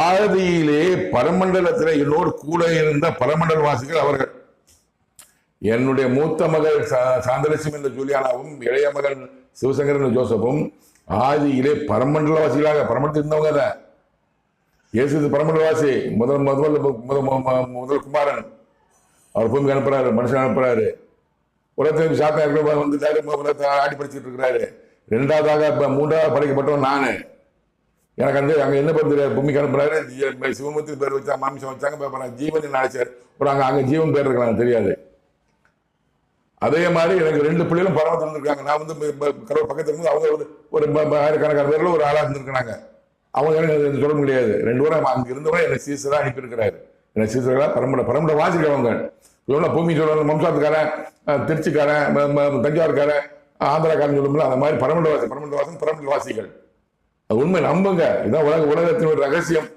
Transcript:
ஆதியிலே பரமண்டலத்தில் என்னோடு கூட இருந்த பரமண்டல வாசிகள் அவர்கள். என்னுடைய மூத்த மகள் சாந்தலட்சுமி என்ற ஜூலியானாவும் இளைய மகள் சிவசங்கரன் ஜோசப்பும் ஆதியிலே பரமண்டலவாசிகளாக பரமண்டலத்தில் இருந்தவங்க தான். இயேசு பரமண்டலவாசி. முதல் குமாரன். அவர் பூமிக்கு அனுப்புறாரு, மனுஷன் அனுப்புறாரு. உலகத்துக்கு சாத்தா வந்துட்டாரு, ஆடி படிச்சுட்டு இருக்கிறாரு. ரெண்டாவதாக மூன்றாவது படைக்கப்பட்டவன் நானு. எனக்கு அங்க என்ன பேர் தெரியாது. பூமிக்கு அனுப்புறாரு, சிவமூர்த்தி பேர் வச்சா, மாமிசம் வச்சாங்க, ஜீவன் நினைச்சார். அங்க ஜீவன் பேர் இருக்கலாம் தெரியாது. அதே மாதிரி எனக்கு 2 பிள்ளைகளும் பரமத்தில் இருந்திருக்காங்க. நான் கடவுள் பக்கத்துல இருந்து அவங்க ஒரு ஆயிரக்கணக்கான பேர்ல ஒரு ஆளா இருந்திருக்கிறாங்க. அவங்க எனக்கு சொல்ல முடியாது. 2 பேரும் அங்க இருந்தவரை என்னை சீசரா அனுப்பியிருக்கிறாரு. என்னை சீசர்களா பரமண்ட வாசிக்கிறவங்க. பூமி சொல்ற மம்சாத்துக்காரன், திருச்சிக்காரன், தஞ்சாவூர்காரன், ஆந்திராக்காரன் சொல்லும்போது அந்த மாதிரி பரமண்ட வாசிகள். அது உண்மை, நம்புங்க. இதான் உலகத்தின் ஒரு ரகசியம்.